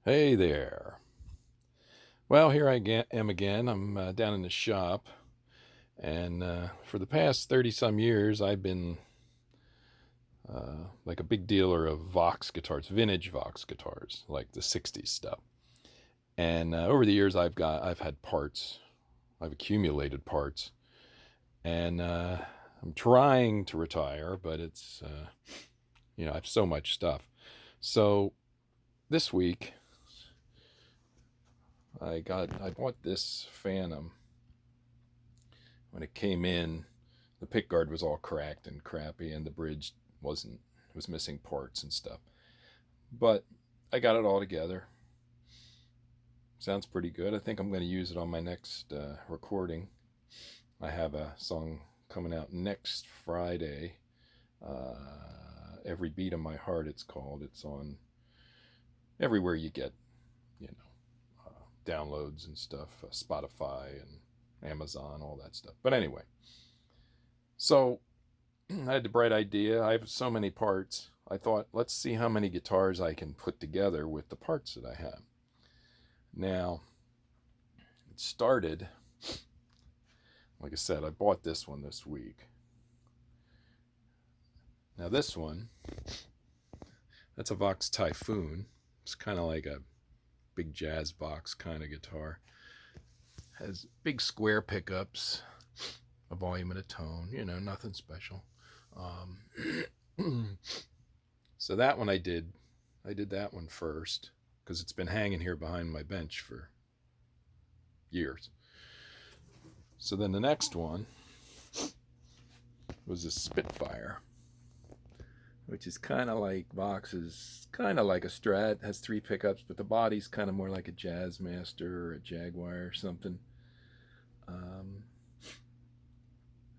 Hey there. Well, here I am again. I'm down in the shop, and for the past 30 some years, I've been like a big dealer of Vox guitars, vintage Vox guitars, like the 60s stuff. And over the years, I've had parts, I've accumulated parts, and I'm trying to retire, but it's, I have so much stuff. So this week, I bought this Phantom. When it came in, the pick guard was all cracked and crappy, and the bridge was missing parts and stuff. But I got it all together. Sounds pretty good. I think I'm going to use it on my next recording. I have a song coming out next Friday. Every Beat of My Heart, it's called. It's on everywhere you get, downloads and stuff, Spotify and Amazon, all that stuff. But anyway, so I had the bright idea. I have so many parts. I thought, let's see how many guitars I can put together with the parts that I have. Now, it started, like I said, I bought this one this week. Now this one, that's a Vox Typhoon. It's kind of like a big jazz box kind of guitar. Has big square pickups, a volume and a tone, nothing special. So that one I did that one first because it's been hanging here behind my bench for years. So then the next one was a Spitfire, which is kind of like Vox's, kind of like a Strat, has 3 pickups, but the body's kind of more like a Jazz Master or a Jaguar or something.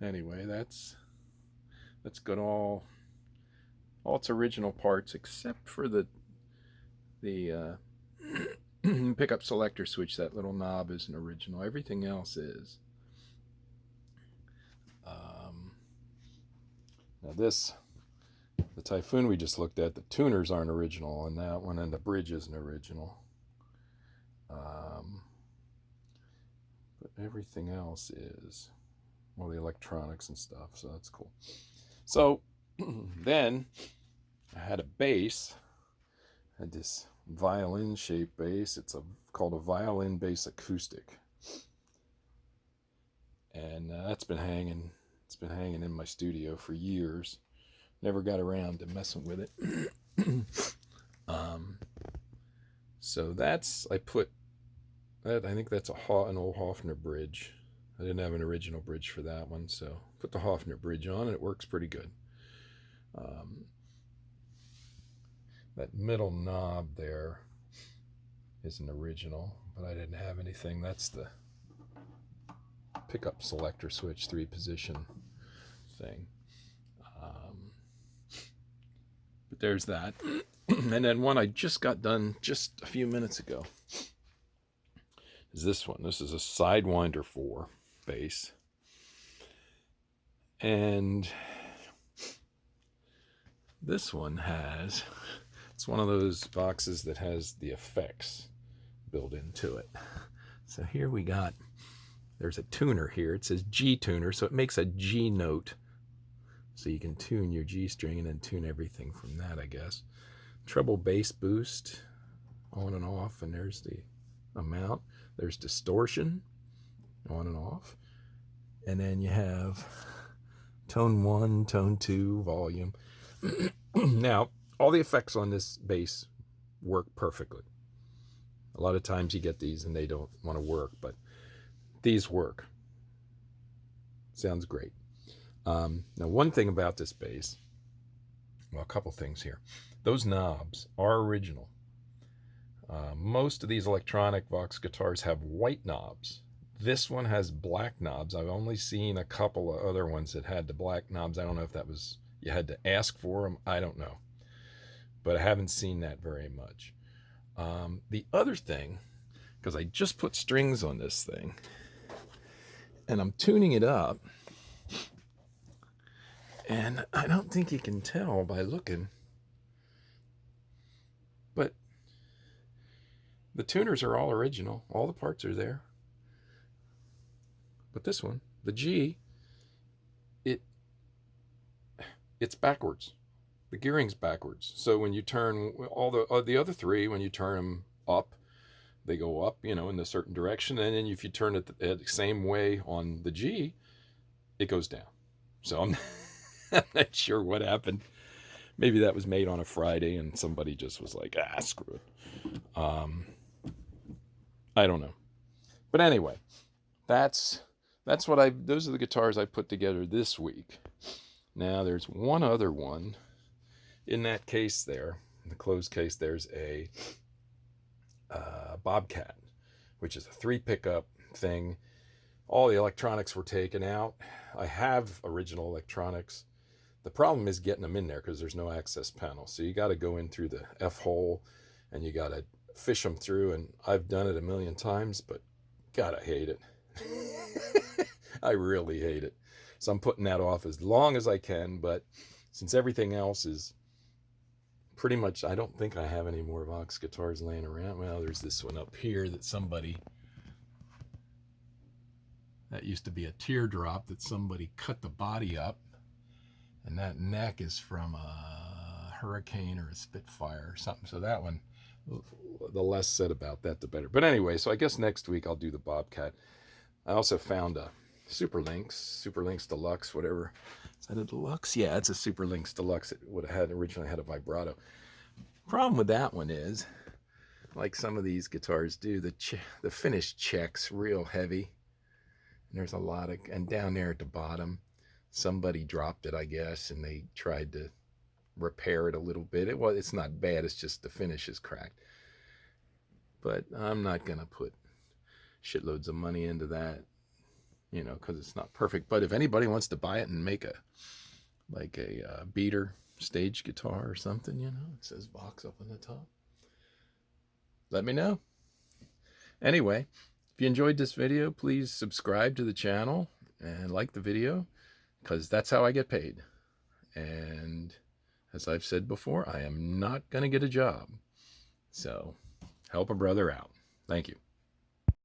Anyway, that's got all its original parts except for the pickup selector switch. That little knob isn't original. Everything else is. Now the Typhoon we just looked at, the tuners aren't original on that one, and the bridge isn't original. But everything else is. Well, the electronics and stuff, so that's cool. So then I had a bass. I had this violin shaped bass. It's called a Violin bass acoustic, and that's been hanging. It's been hanging in my studio for years. Never got around to messing with it. So I put that. I think that's an old Hofner bridge. I didn't have an original bridge for that one, so put the Hofner bridge on, and it works pretty good. That middle knob there isn't original, but I didn't have anything. That's the pickup selector switch 3-position thing. But there's that. And then one I just got done just a few minutes ago is this one. This is a Sidewinder 4 bass. And this one it's one of those boxes that has the effects built into it. So here there's a tuner here. It says G tuner, so it makes a G note. So you can tune your G string and then tune everything from that, I guess. Treble bass boost, on and off, and there's the amount. There's distortion, on and off. And then you have tone 1, tone 2, volume. Now, all the effects on this bass work perfectly. A lot of times you get these and they don't want to work, but these work. Sounds great. Now, one thing about this bass, well, a couple things here. Those knobs are original. Most of these electronic Vox guitars have white knobs. This one has black knobs. I've only seen a couple of other ones that had the black knobs. I don't know if that was, you had to ask for them. I don't know. But I haven't seen that very much. The other thing, because I just put strings on this thing, and I'm tuning it up, and I don't think you can tell by looking, but The tuners are all original. All the parts are there. But this one, the G, it's backwards. The gearing's backwards. So when you turn all the other three, when you turn them up, they go up, in a certain direction. And then if you turn it the same way on the G, it goes down. So I'm not sure what happened. Maybe that was made on a Friday and somebody just was like, screw it. I don't know. But anyway, those are the guitars I put together this week. Now there's one other one. In that case there, in the closed case, there's a Bobcat, which is a 3 pickup thing. All the electronics were taken out. I have original electronics. The problem is getting them in there because there's no access panel. So you got to go in through the F-hole and you got to fish them through. And I've done it a million times, but God, I hate it. I really hate it. So I'm putting that off as long as I can. But since everything else is pretty much, I don't think I have any more Vox guitars laying around. Well, there's this one up here that used to be a teardrop that somebody cut the body up. And that neck is from a Hurricane or a Spitfire or something. So that one, the less said about that, the better. But anyway, so I guess next week I'll do the Bobcat. I also found a Super Lynx Deluxe, whatever. Is that a Deluxe? Yeah, it's a Super Lynx Deluxe. It would have originally had a vibrato. Problem with that one is, like some of these guitars do, the finish checks real heavy. And there's a lot of, and down there at the bottom, somebody dropped it, I guess, and they tried to repair it a little bit. It's not bad, it's just the finish is cracked. But I'm not going to put shitloads of money into that, because it's not perfect. But if anybody wants to buy it and make a beater stage guitar or something, it says Vox up on the top, let me know. Anyway, if you enjoyed this video, please subscribe to the channel and like the video, because that's how I get paid. And as I've said before, I am not going to get a job. So help a brother out. Thank you.